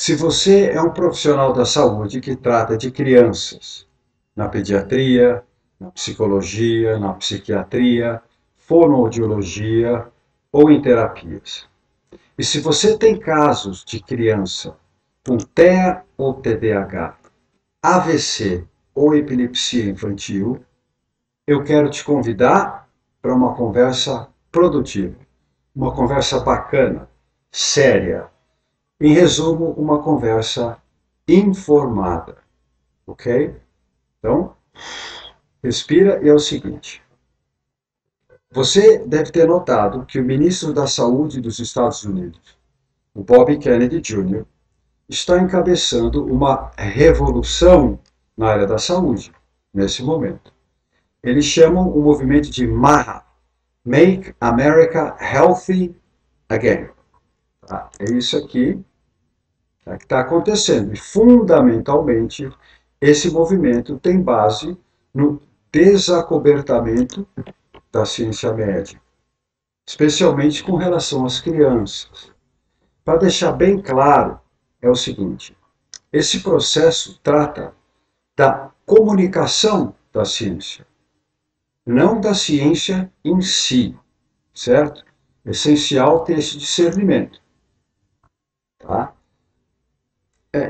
Se você é um profissional da saúde que trata de crianças, na pediatria, na psicologia, na psiquiatria, fonoaudiologia ou em terapias. E se você tem casos de criança com TEA ou TDAH, AVC ou epilepsia infantil, eu quero te convidar para uma conversa produtiva, uma conversa bacana, séria. Em resumo, uma conversa informada, ok? Então, respira e é o seguinte. Você deve ter notado que o ministro da Saúde dos Estados Unidos, o Bob Kennedy Jr., está encabeçando uma revolução na área da saúde, nesse momento. Eles chamam o movimento de MAHA, Make America Healthy Again. Tá? É isso aqui que está acontecendo. E, fundamentalmente, esse movimento tem base no desacobertamento da ciência médica, especialmente com relação às crianças. Para deixar bem claro, é o seguinte: esse processo trata da comunicação da ciência, não da ciência em si, certo? É essencial ter esse discernimento, tá?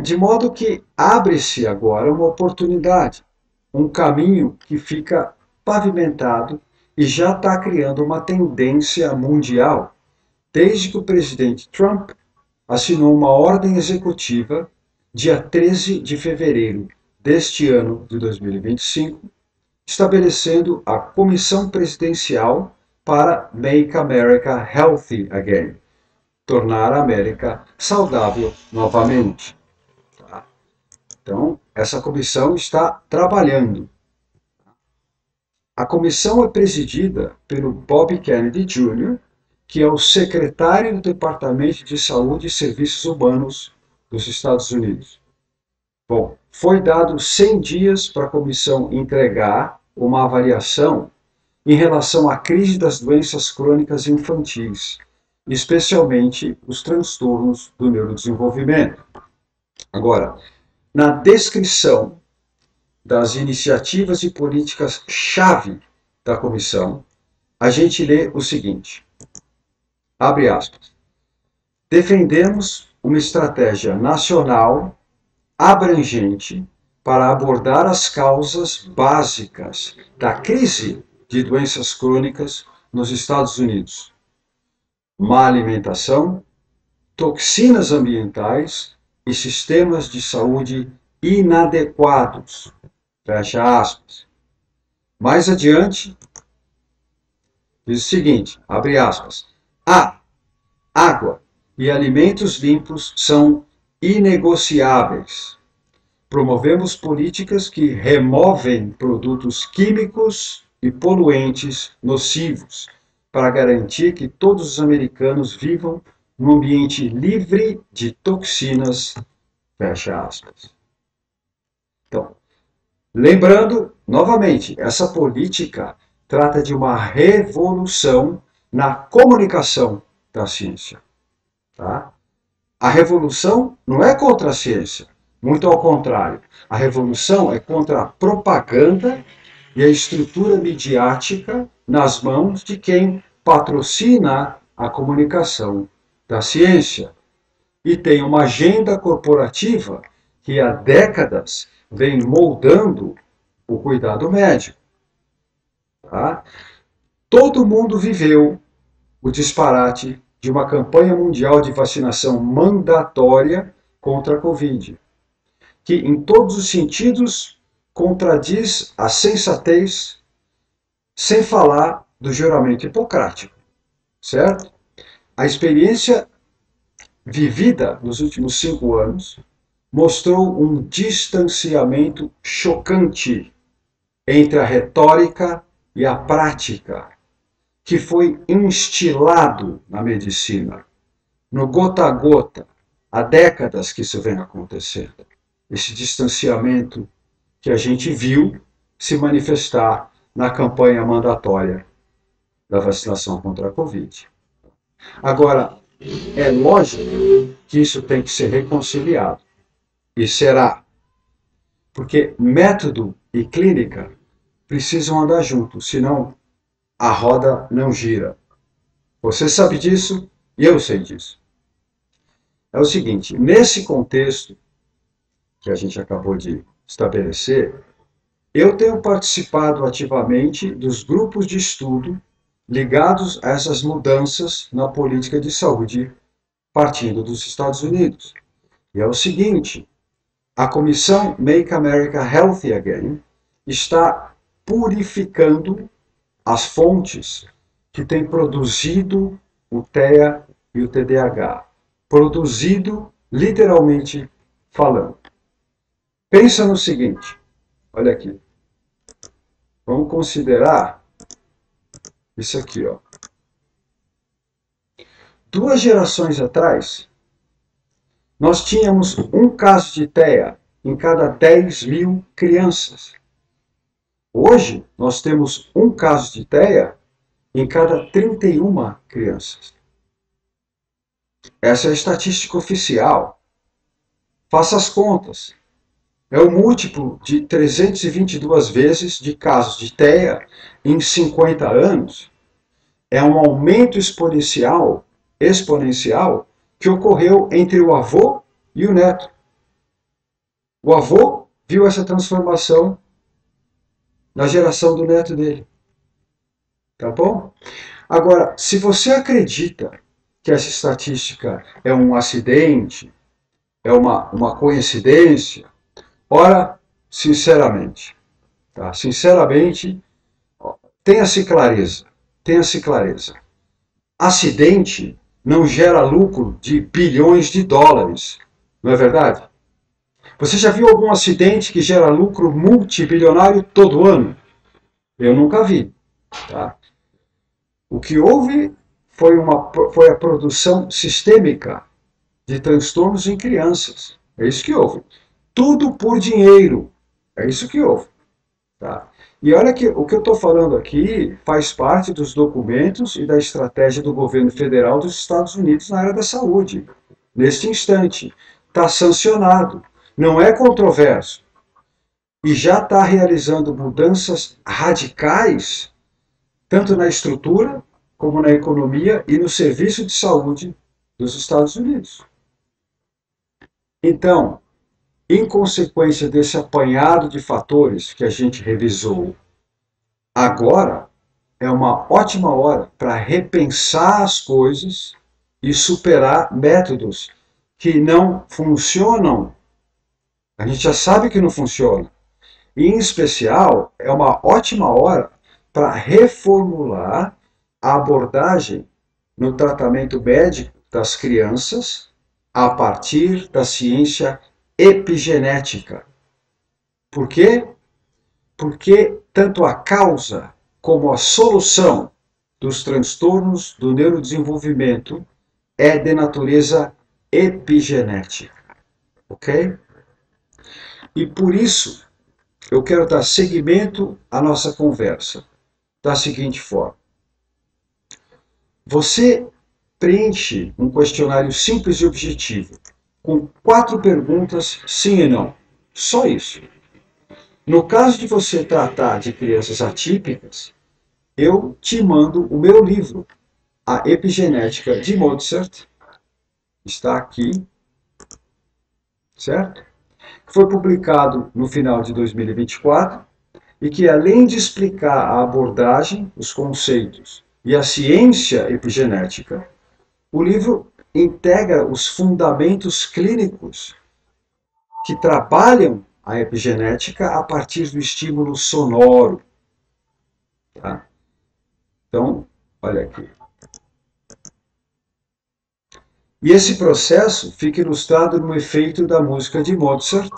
De modo que abre-se agora uma oportunidade, um caminho que fica pavimentado e já está criando uma tendência mundial, desde que o presidente Trump assinou uma ordem executiva, dia 13 de fevereiro deste ano de 2025, estabelecendo a Comissão Presidencial para Make America Healthy Again, tornar a América saudável novamente. Tá? Então, essa comissão está trabalhando. A comissão é presidida pelo Bob Kennedy Jr., que é o secretário do Departamento de Saúde e Serviços Humanos dos Estados Unidos. Bom, foi dado 100 dias para a comissão entregar uma avaliação em relação à crise das doenças crônicas infantis, especialmente os transtornos do neurodesenvolvimento. Agora, na descrição das iniciativas e políticas-chave da comissão, a gente lê o seguinte, abre aspas, defendemos uma estratégia nacional abrangente para abordar as causas básicas da crise de doenças crônicas nos Estados Unidos. Má alimentação, toxinas ambientais e sistemas de saúde inadequados. Fecha aspas. Mais adiante, diz o seguinte, abre aspas, água e alimentos limpos são inegociáveis. Promovemos políticas que removem produtos químicos e poluentes nocivos para garantir que todos os americanos vivam num ambiente livre de toxinas, fecha aspas. Então, lembrando, novamente, essa política trata de uma revolução na comunicação da ciência. Tá? A revolução não é contra a ciência, muito ao contrário. A revolução é contra a propaganda e a estrutura midiática nas mãos de quem patrocina a comunicação da ciência e tem uma agenda corporativa que há décadas vem moldando o cuidado médico. Tá? Todo mundo viveu o disparate de uma campanha mundial de vacinação mandatória contra a Covid, que em todos os sentidos contradiz a sensatez, sem falar do juramento hipocrático, certo? A experiência vivida nos últimos 5 anos mostrou um distanciamento chocante entre a retórica e a prática, que foi instilado na medicina, no gota a gota, há décadas que isso vem acontecendo. Esse distanciamento que a gente viu se manifestar na campanha mandatória da vacinação contra a Covid. Agora, é lógico que isso tem que ser reconciliado. E será. Porque método e clínica precisam andar juntos, senão a roda não gira. Você sabe disso e eu sei disso. É o seguinte, nesse contexto que a gente acabou de estabelecer, eu tenho participado ativamente dos grupos de estudo ligados a essas mudanças na política de saúde partindo dos Estados Unidos. E é o seguinte, a comissão Make America Healthy Again está purificando as fontes que têm produzido o TEA e o TDAH. Produzido, literalmente falando. Pensa no seguinte, olha aqui. Vamos considerar isso aqui, ó. 2 gerações atrás, nós tínhamos um caso de TEA em cada 10.000 crianças. Hoje, nós temos um caso de TEA em cada 31 crianças. Essa é a estatística oficial. Faça as contas. É o múltiplo de 322 vezes de casos de TEA em 50 anos. É um aumento exponencial que ocorreu entre o avô e o neto. O avô viu essa transformação na geração do neto dele. Tá bom? Agora, se você acredita que essa estatística é um acidente, é uma coincidência, ora, sinceramente, tá? Sinceramente, tenha-se clareza, tenha-se clareza. Acidente não gera lucro de bilhões de dólares, não é verdade? Você já viu algum acidente que gera lucro multibilionário todo ano? Eu nunca vi. Tá? O que houve foi a produção sistêmica de transtornos em crianças. É isso que houve. Tudo por dinheiro. É isso que houve. Tá? E olha que o que eu estou falando aqui faz parte dos documentos e da estratégia do governo federal dos Estados Unidos na área da saúde. Neste instante, está sancionado, não é controverso. E já está realizando mudanças radicais, tanto na estrutura, como na economia e no serviço de saúde dos Estados Unidos. Então, em consequência desse apanhado de fatores que a gente revisou, agora é uma ótima hora para repensar as coisas e superar métodos que não funcionam. A gente já sabe que não funciona. E, em especial, é uma ótima hora para reformular a abordagem no tratamento médico das crianças a partir da ciência epigenética. Por quê? Porque tanto a causa como a solução dos transtornos do neurodesenvolvimento é de natureza epigenética. Ok? E por isso, eu quero dar seguimento à nossa conversa da seguinte forma. Você preenche um questionário simples e objetivo, com 4 perguntas sim e não. Só isso. No caso de você tratar de crianças atípicas, eu te mando o meu livro, A Epigenética de Mozart, está aqui, certo? Foi publicado no final de 2024 e que, além de explicar a abordagem, os conceitos e a ciência epigenética, o livro integra os fundamentos clínicos que trabalham a epigenética a partir do estímulo sonoro. Tá? Então, olha aqui. E esse processo fica ilustrado no efeito da música de Mozart,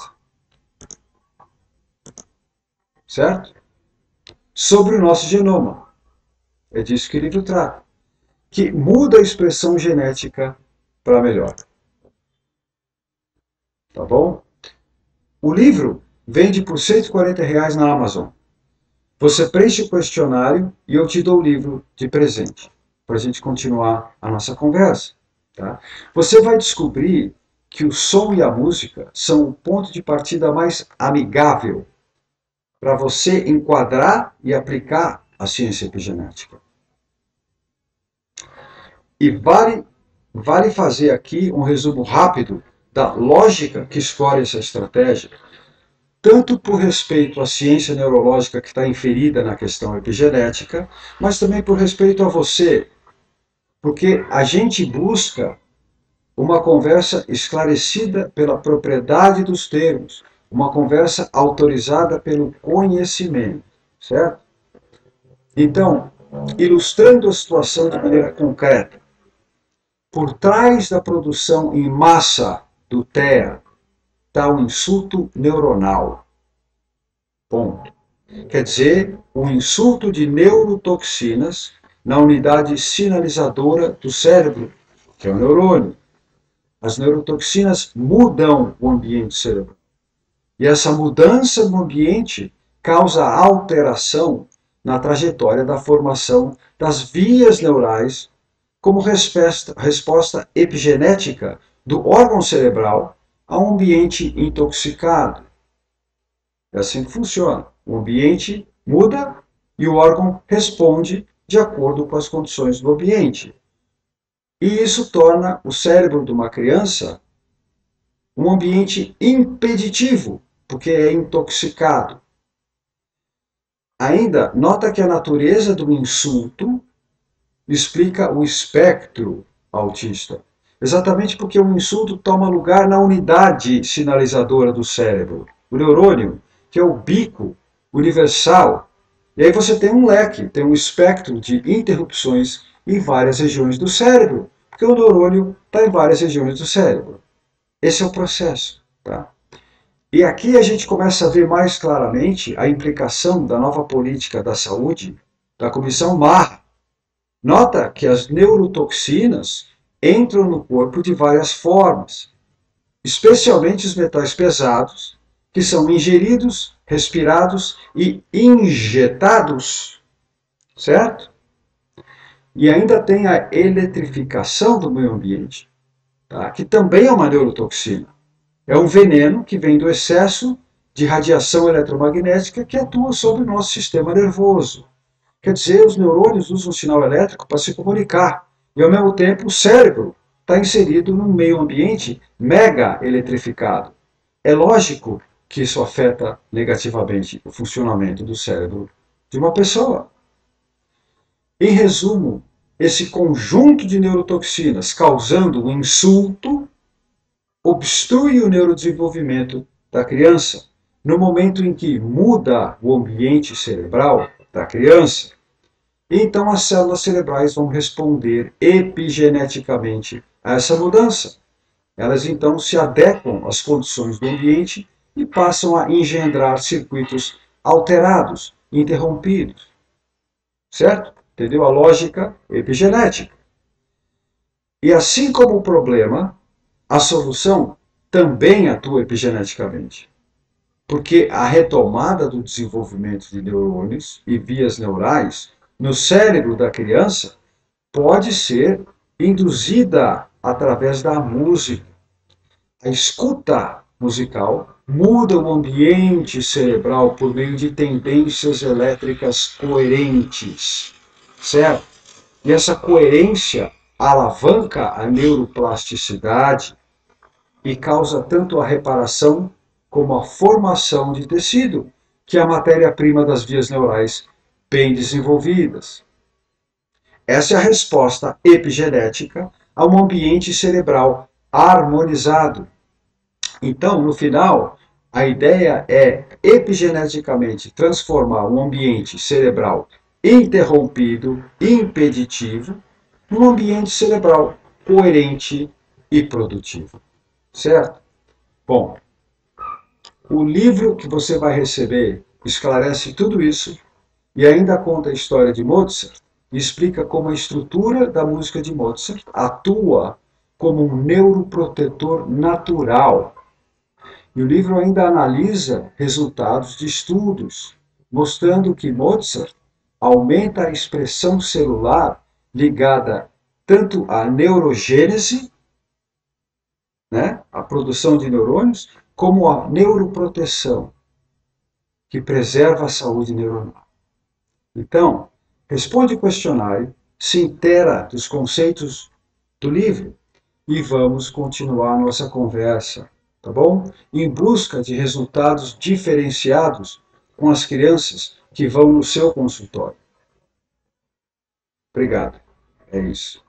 certo? Sobre o nosso genoma. É disso que o livro trata. Que muda a expressão genética para melhor. Tá bom? O livro vende por R$140 na Amazon. Você preenche o questionário e eu te dou o livro de presente, para a gente continuar a nossa conversa. Tá? Você vai descobrir que o som e a música são o ponto de partida mais amigável para você enquadrar e aplicar a ciência epigenética. E vale fazer aqui um resumo rápido da lógica que escolhe essa estratégia, tanto por respeito à ciência neurológica que está inferida na questão epigenética, mas também por respeito a você, porque a gente busca uma conversa esclarecida pela propriedade dos termos, uma conversa autorizada pelo conhecimento, certo? Então, ilustrando a situação de maneira concreta, por trás da produção em massa do TEA está o insulto neuronal. Ponto. Quer dizer, um insulto de neurotoxinas na unidade sinalizadora do cérebro, que é o neurônio. As neurotoxinas mudam o ambiente cerebral. E essa mudança no ambiente causa alteração na trajetória da formação das vias neurais como resposta epigenética do órgão cerebral a um ambiente intoxicado. É assim que funciona. O ambiente muda e o órgão responde de acordo com as condições do ambiente. E isso torna o cérebro de uma criança um ambiente impeditivo, porque é intoxicado. Ainda, nota que a natureza do insulto explica o espectro autista. Exatamente porque o insulto toma lugar na unidade sinalizadora do cérebro, o neurônio, que é o bico universal. E aí você tem um leque, tem um espectro de interrupções em várias regiões do cérebro, porque o neurônio está em várias regiões do cérebro. Esse é o processo. Tá? E aqui a gente começa a ver mais claramente a implicação da nova política da saúde da Comissão Marra. Nota que as neurotoxinas entram no corpo de várias formas, especialmente os metais pesados, que são ingeridos, respirados e injetados, certo? E ainda tem a eletrificação do meio ambiente, tá? Que também é uma neurotoxina. É um veneno que vem do excesso de radiação eletromagnética que atua sobre o nosso sistema nervoso. Quer dizer, os neurônios usam o sinal elétrico para se comunicar. E, ao mesmo tempo, o cérebro está inserido num meio ambiente mega eletrificado. É lógico que isso afeta negativamente o funcionamento do cérebro de uma pessoa. Em resumo, esse conjunto de neurotoxinas causando um insulto obstrui o neurodesenvolvimento da criança. No momento em que muda o ambiente cerebral da criança, então as células cerebrais vão responder epigeneticamente a essa mudança. Elas então se adequam às condições do ambiente e passam a engendrar circuitos alterados, interrompidos. Certo? Entendeu a lógica epigenética? E assim como o problema, a solução também atua epigeneticamente. Porque a retomada do desenvolvimento de neurônios e vias neurais no cérebro da criança pode ser induzida através da música. A escuta musical muda o ambiente cerebral por meio de tendências elétricas coerentes, certo? E essa coerência alavanca a neuroplasticidade e causa tanto a reparação como a formação de tecido, que é a matéria-prima das vias neurais bem desenvolvidas. Essa é a resposta epigenética a um ambiente cerebral harmonizado. Então, no final, a ideia é epigeneticamente transformar um ambiente cerebral interrompido, impeditivo, num ambiente cerebral coerente e produtivo. Certo? Bom, o livro que você vai receber esclarece tudo isso e ainda conta a história de Mozart e explica como a estrutura da música de Mozart atua como um neuroprotetor natural. E o livro ainda analisa resultados de estudos, mostrando que Mozart aumenta a expressão celular ligada tanto a neurogênese, né, a produção de neurônios, como a neuroproteção, que preserva a saúde neuronal. Então, responde o questionário, se inteira dos conceitos do livro e vamos continuar a nossa conversa, tá bom? Em busca de resultados diferenciados com as crianças que vão no seu consultório. Obrigado. É isso.